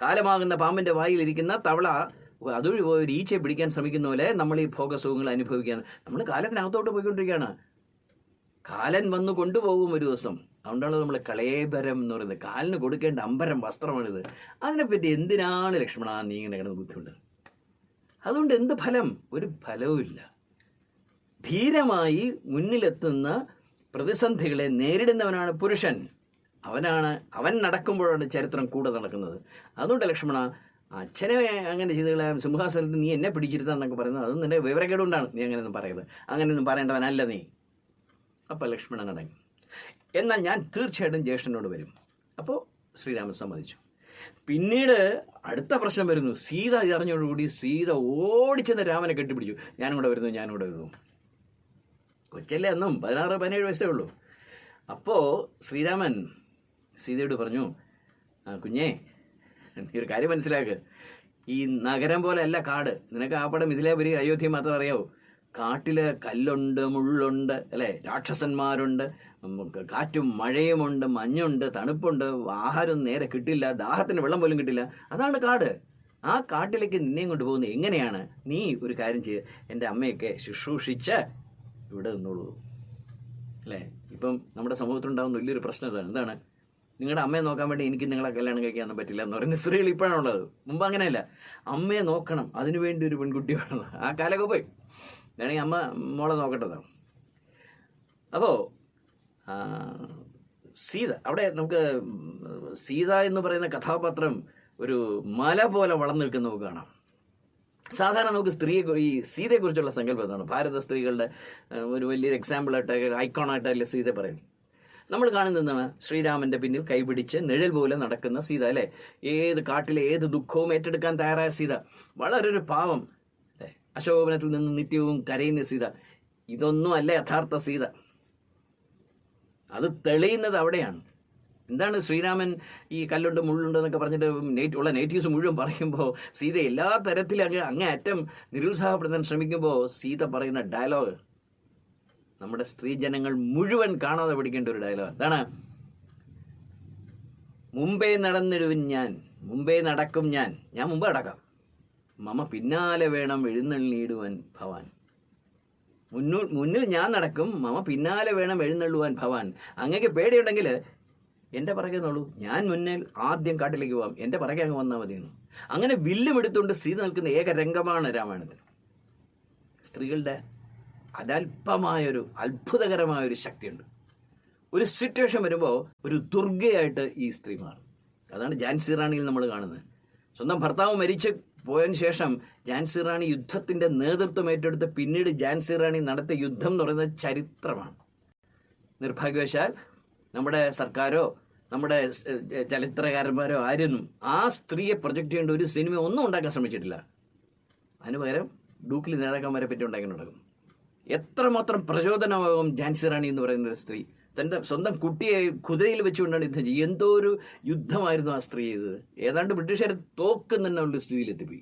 കാലമാകുന്ന പാമ്പിൻ്റെ വായിലിരിക്കുന്ന തവള അതുവഴി ഒരു ഈച്ചയെ പിടിക്കാൻ ശ്രമിക്കുന്ന പോലെ നമ്മൾ ഈ ഭോഗസുഖങ്ങൾ അനുഭവിക്കുകയാണ്. നമ്മൾ കാലത്തിനകത്തോട്ട് പോയിക്കൊണ്ടിരിക്കുകയാണ്. കാലൻ വന്ന് കൊണ്ടുപോകും ഒരു ദിവസം. അതുകൊണ്ടാണ് നമ്മൾ കളേബരം എന്ന് പറയുന്നത്. കാലിന് കൊടുക്കേണ്ട അമ്പരം വസ്ത്രമാണിത്. അതിനെപ്പറ്റി എന്തിനാണ് ലക്ഷ്മണ നീ ഇങ്ങനെ കിടന്ന് ബുദ്ധിമുട്ട്? അതുകൊണ്ട് എന്ത് ഫലം? ഒരു ഫലവുമില്ല. ധീരമായി മുന്നിലെത്തുന്ന പ്രതിസന്ധികളെ നേരിടുന്നവനാണ് പുരുഷൻ. അവൻ നടക്കുമ്പോഴാണ് ചരിത്രം കൂടെ നടക്കുന്നത്. അതുകൊണ്ട് ലക്ഷ്മണ, അച്ഛനെ അങ്ങനെ ചെയ്തുകളെ സിംഹാസനത്തിൽ നീ എന്നെ പിടിച്ചിരുത്താന്നൊക്കെ പറയുന്നത് അത് നിന്റെ വിവരക്കേടുകൊണ്ടാണ്. നീ അങ്ങനെയൊന്നും പറയുന്നത്. അങ്ങനെയൊന്നും പറയേണ്ടവനല്ല നീ. അപ്പോൾ ലക്ഷ്മണൻ അടങ്ങി. എന്നാൽ ഞാൻ തീർച്ചയായിട്ടും ജ്യേഷ്ഠനോട് വരും. അപ്പോൾ ശ്രീരാമൻ സമ്മതിച്ചു. പിന്നീട് അടുത്ത പ്രശ്നം വരുന്നു. സീത അറിഞ്ഞോടുകൂടി സീത ഓടിച്ചെന്ന് രാമനെ കെട്ടിപ്പിടിച്ചു. ഞാനും കൂടെ വരുന്നു. കൊച്ചല്ലേ, അന്നും 16-17 വയസ്സേ ഉള്ളൂ. അപ്പോൾ ശ്രീരാമൻ സീതയോട് പറഞ്ഞു, കുഞ്ഞേ, നീ ഒരു കാര്യം മനസ്സിലാക്കുക. ഈ നഗരം പോലെ അല്ല കാട്. നിനക്ക് ആ പടം ഇതിലേപരി അയോധ്യ മാത്രം അറിയാവൂ. കാട്ടിൽ കല്ലുണ്ട്, മുള്ളുണ്ട് അല്ലേ, രാക്ഷസന്മാരുണ്ട്, കാറ്റും മഴയുമുണ്ട്, മഞ്ഞുണ്ട്, തണുപ്പുണ്ട്, ആഹാരം നേരെ കിട്ടില്ല, ദാഹത്തിന് വെള്ളം പോലും കിട്ടില്ല. അതാണ് കാട്. ആ കാട്ടിലേക്ക് നിന്നെയും കൊണ്ടുപോകുന്നത് എങ്ങനെയാണ്? നീ ഒരു കാര്യം ചെയ്യുക, എൻ്റെ അമ്മയൊക്കെ ശുശ്രൂഷിച്ച് ഇവിടെ നിന്നോളൂ അല്ലേ. ഇപ്പം നമ്മുടെ സമൂഹത്തിലുണ്ടാകുന്ന വലിയൊരു പ്രശ്നം ഇതാണ്. എന്താണ്? നിങ്ങളുടെ അമ്മയെ നോക്കാൻ വേണ്ടി എനിക്ക് നിങ്ങളെ കല്യാണം കഴിക്കാനൊന്നും പറ്റില്ല എന്ന് പറയുന്ന സ്ത്രീകൾ ഇപ്പോഴാണുള്ളത്. മുമ്പ് അങ്ങനെയല്ല. അമ്മയെ നോക്കണം, അതിനുവേണ്ടി ഒരു പെൺകുട്ടി വേണം. ആ കാലൊക്കെ പോയി. വേണമെങ്കിൽ അമ്മ മോളെ നോക്കട്ടതാണ്. അപ്പോൾ സീത, അവിടെ നമുക്ക് സീത എന്ന് പറയുന്ന കഥാപാത്രം ഒരു മല പോലെ വളർന്നു നിൽക്കുന്ന നമുക്ക് കാണാം. സാധാരണ നമുക്ക് ഈ സീതയെക്കുറിച്ചുള്ള സങ്കല്പം എന്താണ്? ഭാരത സ്ത്രീകളുടെ ഒരു വലിയൊരു എക്സാമ്പിളായിട്ട്, ഐക്കോണായിട്ടല്ലേ സീത പറയും. നമ്മൾ കാണുന്നത് എന്താണ്? ശ്രീരാമൻ്റെ പിന്നിൽ കൈപിടിച്ച് നിഴൽ പോലെ നടക്കുന്ന സീത അല്ലേ. ഏത് കാട്ടിലെ ഏത് ദുഃഖവും ഏറ്റെടുക്കാൻ തയ്യാറായ സീത. വളരെ ഒരു പാവം അല്ലേ. അശോകവനത്തിൽ നിന്ന് നിത്യവും കരയുന്ന സീത. ഇതൊന്നും അല്ല യഥാർത്ഥ സീത. അത് തെളിയുന്നത് അവിടെയാണ്. എന്താണ് ശ്രീരാമൻ ഈ കല്ലുണ്ട് മുള്ളുണ്ട് എന്നൊക്കെ പറഞ്ഞിട്ട് ഉള്ള നേറ്റീവ്സ് മുഴുവൻ പറയുമ്പോൾ സീത എല്ലാ തരത്തിലും അങ്ങേയറ്റം നിരുത്സാഹപ്പെടുത്താൻ ശ്രമിക്കുമ്പോൾ സീത പറയുന്ന ഡയലോഗ് നമ്മുടെ സ്ത്രീജനങ്ങൾ മുഴുവൻ കാണാതെ പഠിക്കേണ്ട ഒരു ഡയലോഗ്. എന്താണ്? മുമ്പേ നടന്നിടുവിൻ ഞാൻ, മുമ്പേ നടക്കും ഞാൻ മുമ്പ് നടക്കാം. മമ പിന്നാലെ വേണം എഴുന്നള്ളിയിടുവാൻ ഭവാൻ. മുന്നിൽ ഞാൻ നടക്കും, മമ പിന്നാലെ വേണം എഴുന്നള്ളുവാൻ ഭവാൻ. അങ്ങക്ക് പേടിയുണ്ടെങ്കിൽ എൻ്റെ പുറകെ നോളൂ, ഞാൻ മുന്നിൽ ആദ്യം കാട്ടിലേക്ക് പോകാം, എൻ്റെ പുറകെ അങ്ങ് വന്നാൽ മതിയെന്നു. അങ്ങനെ വില്ലും എടുത്തുകൊണ്ട് സീത നിൽക്കുന്ന ഏക രംഗമാണ് രാമായണത്തിൽ. സ്ത്രീകളുടെ അനൽപമായൊരു അത്ഭുതകരമായൊരു ശക്തിയുണ്ട്. ഒരു സിറ്റുവേഷൻ വരുമ്പോൾ ഒരു ദുർഗയായിട്ട് ഈ സ്ത്രീ മാറും. അതാണ് ഝാൻസി റാണിയിൽ നമ്മൾ കാണുന്നത്. സ്വന്തം ഭർത്താവ് മരിച്ച് പോയതിന് ശേഷം ഝാൻസി റാണി യുദ്ധത്തിൻ്റെ നേതൃത്വം ഏറ്റെടുത്ത് പിന്നീട് ഝാൻസി റാണി നടത്തിയ യുദ്ധം എന്ന് പറയുന്നത് ചരിത്രമാണ്. നിർഭാഗ്യവശാൽ നമ്മുടെ സർക്കാരോ നമ്മുടെ ചലച്ചിത്രകാരന്മാരോ ആരൊന്നും ആ സ്ത്രീയെ പ്രൊജക്റ്റ് ചെയ്യേണ്ട ഒരു സിനിമ ഒന്നും ഉണ്ടാക്കാൻ ശ്രമിച്ചിട്ടില്ല. അതിന് പകരം ഡൂക്കിലി നേതാക്കന്മാരെ പറ്റി ഉണ്ടാക്കി നടക്കും. എത്രമാത്രം പ്രചോദനമാകും ഝാൻസി റാണി എന്ന് പറയുന്ന ഒരു സ്ത്രീ. തൻ്റെ സ്വന്തം കുട്ടിയെ കുതിരയിൽ വെച്ചുകൊണ്ടാണ് യുദ്ധം ചെയ്യുക. എന്തോ ഒരു യുദ്ധമായിരുന്നു ആ സ്ത്രീ ചെയ്തത്. ഏതാണ്ട് ബ്രിട്ടീഷുകാരെ തോക്കുന്ന ഒരു സ്ഥിതിയിലെത്തിപ്പോയി.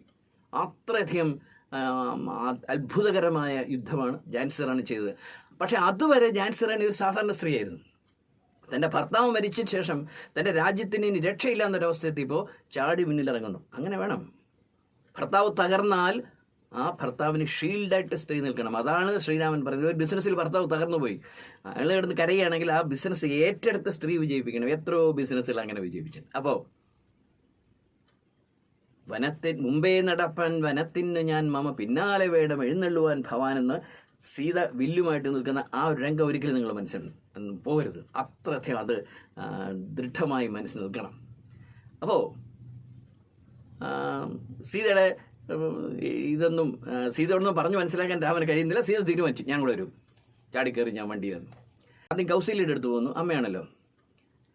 അത്രയധികം അത്ഭുതകരമായ യുദ്ധമാണ് ഝാൻസി റാണി ചെയ്തത്. പക്ഷെ അതുവരെ ഝാൻസി റാണി ഒരു സാധാരണ സ്ത്രീയായിരുന്നു. തൻ്റെ ഭർത്താവ് മരിച്ച ശേഷം തൻ്റെ രാജ്യത്തിന് ഇനി രക്ഷയില്ല എന്നൊരവസ്ഥ എത്തിയപ്പോൾ ചാടി മുന്നിലിറങ്ങുന്നു. അങ്ങനെ വേണം. ഭർത്താവ് തകർന്നാൽ ആ ഭർത്താവിന് ഷീൽഡായിട്ട് സ്ത്രീ നിൽക്കണം. അതാണ് ശ്രീരാമൻ പറയുന്നത്. ഒരു ബിസിനസ്സിൽ ഭർത്താവ് തകർന്നു പോയി, അയാൾ കിടന്ന് കരയുകയാണെങ്കിൽ ആ ബിസിനസ് ഏറ്റെടുത്ത് സ്ത്രീ വിജയിപ്പിക്കണം. എത്രയോ ബിസിനസ്സിൽ അങ്ങനെ വിജയിപ്പിച്ചത്. അപ്പോൾ മുമ്പേ നടപ്പാൻ വനത്തിന് ഞാൻ മമ പിന്നാലെ വേണം എഴുന്നള്ളുവാൻ ഭവാൻ എന്ന് സീത വില്ലുമായിട്ട് നിൽക്കുന്ന ആ ഒരു രംഗം ഒരിക്കലും നിങ്ങൾ മനസ്സിൽ പോകരുത്. അത്രയധികം അത് ദൃഢമായി മനസ്സിൽ നിൽക്കണം. അപ്പോൾ സീതയുടെ ഇതൊന്നും സീതയോടൊന്നും പറഞ്ഞു മനസ്സിലാക്കാൻ രാമന് കഴിയുന്നില്ല. സീത തീരുമാനിച്ചു, ഞാൻ കൂടെ വരും, ചാടിക്കയറി ഞാൻ വണ്ടി തന്നു. ആദ്യം കൗസല്യയുടെ അടുത്ത് പോകുന്നു. അമ്മയാണല്ലോ.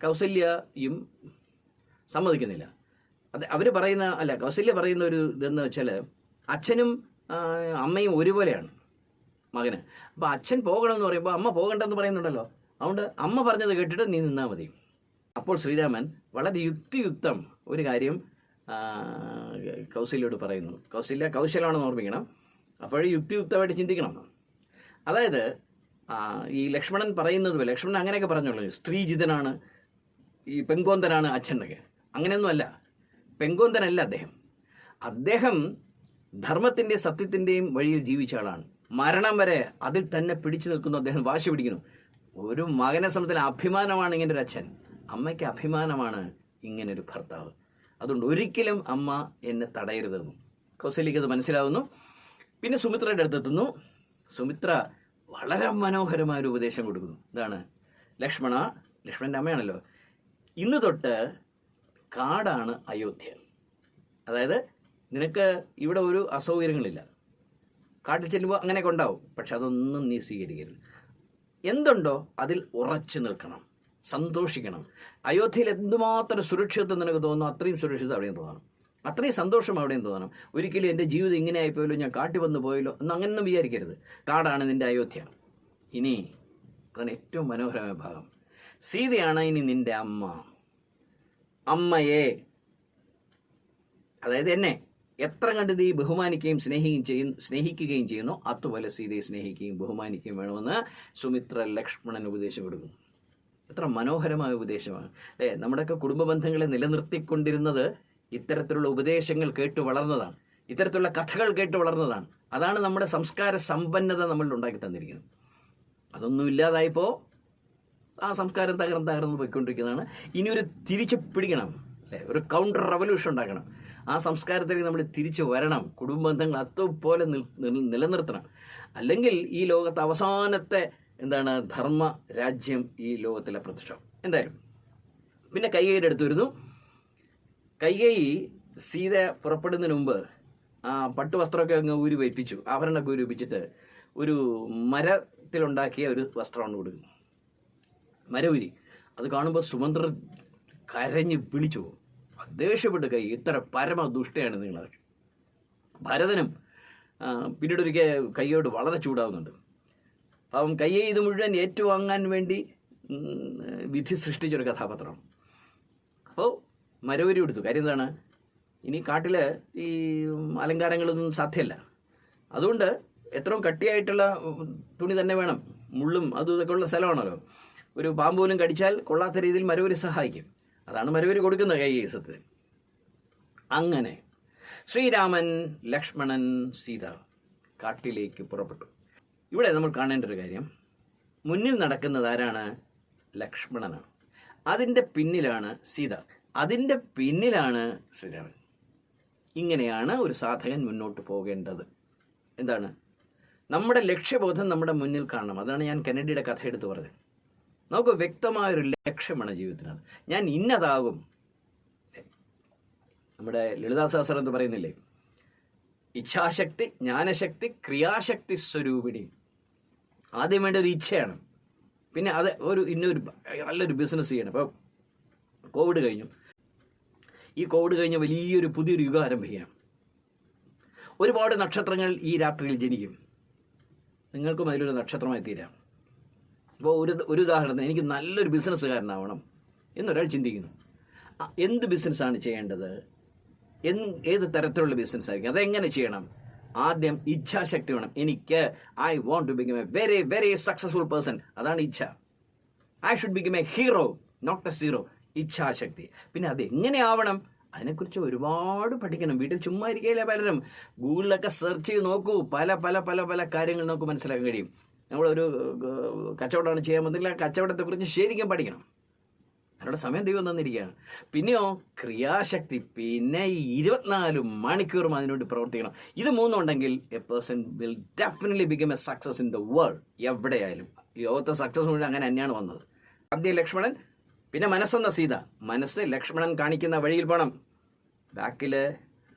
കൗസല്യയും സമ്മതിക്കുന്നില്ല. അത് അവർ പറയുന്ന കൗസല്യ പറയുന്ന ഒരു ഇതെന്ന് വെച്ചാൽ അച്ഛനും അമ്മയും ഒരുപോലെയാണ് മകന്. അപ്പോൾ അച്ഛൻ പോകണമെന്ന് പറയുമ്പോൾ അമ്മ പോകണ്ടെന്ന് പറയുന്നുണ്ടല്ലോ. അതുകൊണ്ട് അമ്മ പറഞ്ഞത് കേട്ടിട്ട് നീ നിന്നാൽ മതി. അപ്പോൾ ശ്രീരാമൻ വളരെ യുക്തിയുക്തം ഒരു കാര്യം കൗസല്യോട് പറയുന്നു. കൗശലമാണെന്ന് ഓർമ്മിക്കണം. അപ്പോഴേ യുക്തിയുക്തമായിട്ട് ചിന്തിക്കണം. അതായത് ഈ ലക്ഷ്മണൻ പറയുന്നത് പോലെ, ലക്ഷ്മണൻ അങ്ങനെയൊക്കെ പറഞ്ഞോളൂ, സ്ത്രീജിതനാണ്, ഈ പെങ്കോന്തനാണ് അച്ഛനൊക്കെ. അങ്ങനെയൊന്നുമല്ല. പെങ്കോന്തനല്ല അദ്ദേഹം ധർമ്മത്തിൻ്റെ സത്യത്തിൻ്റെയും വഴിയിൽ ജീവിച്ച ആളാണ്. മരണം വരെ അതിൽ തന്നെ പിടിച്ചു നിൽക്കുന്നു. അദ്ദേഹം വാശി പിടിക്കുന്നു. ഒരു മകനെ സംബന്ധിച്ച് അഭിമാനമാണ് ഇങ്ങനെ ഒരു അച്ഛൻ. അമ്മയ്ക്ക് അഭിമാനമാണ് ഇങ്ങനൊരു ഭർത്താവ്. അതുകൊണ്ട് ഒരിക്കലും അമ്മ എന്നെ തടയരുതെന്നു കൗസല്യക്ക് അത് മനസ്സിലാവുന്നു. പിന്നെ സുമിത്രയുടെ അടുത്തെത്തുന്നു. സുമിത്ര വളരെ മനോഹരമായൊരു ഉപദേശം കൊടുക്കുന്നു. ഇതാണ്, ലക്ഷ്മണൻ്റെ അമ്മയാണല്ലോ, ഇന്ന് തൊട്ട് കാടാണ് അയോധ്യ. അതായത് നിനക്ക് ഇവിടെ ഒരു അസൗകര്യങ്ങളില്ല. കാട്ടിൽ ചെല്ലുമ്പോൾ അങ്ങനെയൊക്കെ ഉണ്ടാവും. പക്ഷെ അതൊന്നും നീ സ്വീകരിക്കരുത്. എന്തുണ്ടോ അതിൽ ഉറച്ചു നിൽക്കണം, സന്തോഷിക്കണം. അയോധ്യയിൽ എന്തുമാത്രം സുരക്ഷിതത്വം നിനക്ക് തോന്നുന്നു അത്രയും സുരക്ഷിതം അവിടെയും തോന്നണം, അത്രയും സന്തോഷം അവിടെയും തോന്നണം. ഒരിക്കലും എൻ്റെ ജീവിതം ഇങ്ങനെ ആയിപ്പോയല്ലോ, ഞാൻ കാട്ടി വന്നു പോയല്ലോ എന്ന് അങ്ങനെയൊന്നും വിചാരിക്കരുത്. കാടാണ് നിൻ്റെ അയോധ്യ. ഇനി അതാണ് ഏറ്റവും മനോഹരമായ ഭാഗം. സീതയാണ് ഇനി നിൻ്റെ അമ്മയെ, അതായത് എന്നെ എത്ര കണ്ട് നീ ബഹുമാനിക്കുകയും സ്നേഹിക്കുകയും ചെയ്യുന്നു, അതുപോലെ സീതയെ സ്നേഹിക്കുകയും ബഹുമാനിക്കുകയും വേണമെന്ന് സുമിത്ര ലക്ഷ്മണൻ ഉപദേശം കൊടുക്കുന്നു. എത്ര മനോഹരമായ ഉപദേശമാണ് അല്ലേ. നമ്മുടെയൊക്കെ കുടുംബ ബന്ധങ്ങളെ നിലനിർത്തിക്കൊണ്ടിരുന്നത് ഇത്തരത്തിലുള്ള ഉപദേശങ്ങൾ കേട്ട് വളർന്നതാണ്, ഇത്തരത്തിലുള്ള കഥകൾ കേട്ട് വളർന്നതാണ്. അതാണ് നമ്മുടെ സംസ്കാര സമ്പന്നത നമ്മളിൽ ഉണ്ടാക്കി തന്നിരിക്കുന്നത്. അതൊന്നും ഇല്ലാതായപ്പോൾ ആ സംസ്കാരം തകർന്ന് പോയിക്കൊണ്ടിരിക്കുന്നതാണ്. ഇനി ഒരു തിരിച്ചു പിടിക്കണം അല്ലേ, ഒരു കൗണ്ടർ റവല്യൂഷൻ ഉണ്ടാക്കണം. ആ സംസ്കാരത്തിലേക്ക് നമ്മൾ തിരിച്ചു വരണം. കുടുംബ ബന്ധങ്ങൾ അതുപോലെ നിലനിർത്തണം. അല്ലെങ്കിൽ ഈ ലോകത്ത് അവസാനത്തെ ധർമ്മ രാജ്യം ഈ ലോകത്തിലെ പ്രത്യക്ഷം. എന്തായാലും പിന്നെ കൈകേയിയുടെ അടുത്ത് വരുന്നു. കൈകേയി സീത പുറപ്പെടുന്നതിന് മുമ്പ് ആ പട്ടുവസ്ത്രമൊക്കെ അങ്ങ് ഊരി വയ്പ്പിച്ചു, ആഭരണമൊക്കെ ഊരി വയ്പ്പിച്ചിട്ട് ഒരു മരത്തിലുണ്ടാക്കിയ ഒരു വസ്ത്രമാണ് കൊടുക്കുന്നത്, മരവുരി. അത് കാണുമ്പോൾ സുമന്ത്രർ കരഞ്ഞ് വിളിച്ചു പോകും. ദേഷ്യപ്പെട്ട് കൈ, ഇത്ര പരമ ദുഷ്ടയാണ് നിങ്ങളതൊക്കെ. ഭരതനും പിന്നീട് ഒരിക്കൽ കൈയോട് വളരെ ചൂടാവുന്നുണ്ട്. അപ്പം കയ്യെ ഇത് മുഴുവൻ ഏറ്റുവാങ്ങാൻ വേണ്ടി വിധി സൃഷ്ടിച്ചൊരു കഥാപാത്രമാണ്. അപ്പോൾ മരവുരി എടുത്തു. കാര്യം എന്താണ്, ഇനി കാട്ടിൽ ഈ അലങ്കാരങ്ങളൊന്നും സാധ്യമല്ല. അതുകൊണ്ട് എത്രയും കട്ടിയായിട്ടുള്ള തുണി തന്നെ വേണം. മുള്ളും അതും ഇതൊക്കെ ഉള്ള സ്ഥലമാണല്ലോ. ഒരു പാമ്പ് പോലും കടിച്ചാൽ കൊള്ളാത്ത രീതിയിൽ മരവുരി സഹായിക്കും. അതാണ് മരവുരി കൊടുക്കുന്നത് കൈകേയി സത്യത്തിൽ. അങ്ങനെ ശ്രീരാമൻ, ലക്ഷ്മണൻ, സീത കാട്ടിലേക്ക് പുറപ്പെട്ടു. ഇവിടെ നമ്മൾ കാണേണ്ട ഒരു കാര്യം, മുന്നിൽ നടക്കുന്നത് ആരാണ്? ലക്ഷ്മണനാണ്. അതിൻ്റെ പിന്നിലാണ് സീത, അതിൻ്റെ പിന്നിലാണ് ശ്രീരാമൻ. ഇങ്ങനെയാണ് ഒരു സാധകൻ മുന്നോട്ട് പോകേണ്ടത്. എന്താണ്? നമ്മുടെ ലക്ഷ്യബോധം നമ്മുടെ മുന്നിൽ കാണണം. അതാണ് ഞാൻ കെന്നഡിയുടെ കഥ എടുത്ത് പറഞ്ഞത്. നമുക്ക് വ്യക്തമായൊരു ലക്ഷ്യമാണ് ജീവിതത്തിനത്. ഞാൻ ഇന്നതാകും. നമ്മുടെ ലളിതാ സഹസ്രം എന്ന് പറയുന്നില്ലേ, ഇച്ഛാശക്തി, ജ്ഞാനശക്തി, ക്രിയാശക്തി സ്വരൂപിണി. ആദ്യം വേണ്ട ഒരു ഇച്ഛയാണ്. പിന്നെ അത് ഇന്നൊരു നല്ലൊരു ബിസിനസ് ചെയ്യണം. ഇപ്പോൾ കോവിഡ് കഴിഞ്ഞു. ഈ കോവിഡ് കഴിഞ്ഞ് പുതിയൊരു യുഗം ആരംഭിക്കുകയാണ്. ഒരുപാട് നക്ഷത്രങ്ങൾ ഈ രാത്രിയിൽ ജനിക്കും. നിങ്ങൾക്കും അതിലൊരു നക്ഷത്രമായി തീരാം. ഇപ്പോൾ ഒരു ഉദാഹരണത്തിന്, എനിക്ക് നല്ലൊരു ബിസിനസ്സുകാരനാവണം എന്നൊരാൾ ചിന്തിക്കുന്നു. എന്ത് ബിസിനസ്സാണ് ചെയ്യേണ്ടത്? ഏത് തരത്തിലുള്ള ബിസിനസ് ആയിരിക്കും? അതെങ്ങനെ ചെയ്യണം? ആദ്യം ഇച്ഛാശക്തി വേണം. I want to become a very very successful person. അതാണ് ഇച്ഛ. I should become a hero, not a zero. ഇച്ഛാശക്തി. പിന്നെ അത് എങ്ങനെ ആവണം? അതിനെക്കുറിച്ച് ഒരുപാട് പഠിക്കണം. വീട്ടിൽ ചുമ്മാ ഇരിക്കുകയില്ല പലരും. ഗൂഗിളിലൊക്കെ സെർച്ച് ചെയ്ത് നോക്കൂ. പല പല പല പല കാര്യങ്ങൾ നമുക്ക് മനസ്സിലാക്കാൻ കഴിയും. നമ്മളൊരു കച്ചവടമാണ് ചെയ്യാൻ പറ്റില്ല, കച്ചവടത്തെക്കുറിച്ച് ശരിക്കും പഠിക്കണം. അതിനുള്ള സമയം ദൈവം തന്നിരിക്കുകയാണ്. പിന്നെയോ ക്രിയാശക്തി. പിന്നെ 24 മണിക്കൂറും അതിനുവേണ്ടി പ്രവർത്തിക്കണം. ഇത് മൂന്നുണ്ടെങ്കിൽ a person will definitely become a success in the world. എവിടെയായാലും ഈ ലോകത്തെ സക്സസ് മുഴുവൻ അങ്ങനെ തന്നെയാണ് വന്നത്. ആദ്യം ലക്ഷ്മണൻ, പിന്നെ മനസ്സെന്ന സീത. മനസ്സ് ലക്ഷ്മണൻ കാണിക്കുന്ന വഴിയിൽ പോകണം. ബാക്കിൽ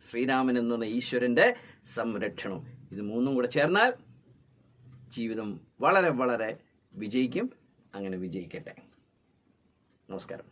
ശ്രീരാമൻ എന്നുള്ള ഈശ്വരൻ്റെ സംരക്ഷണം. ഇത് മൂന്നും കൂടെ ചേർന്നാൽ ജീവിതം വളരെ വളരെ വിജയിക്കും. അങ്ങനെ വിജയിക്കട്ടെ. നമസ്കാരം.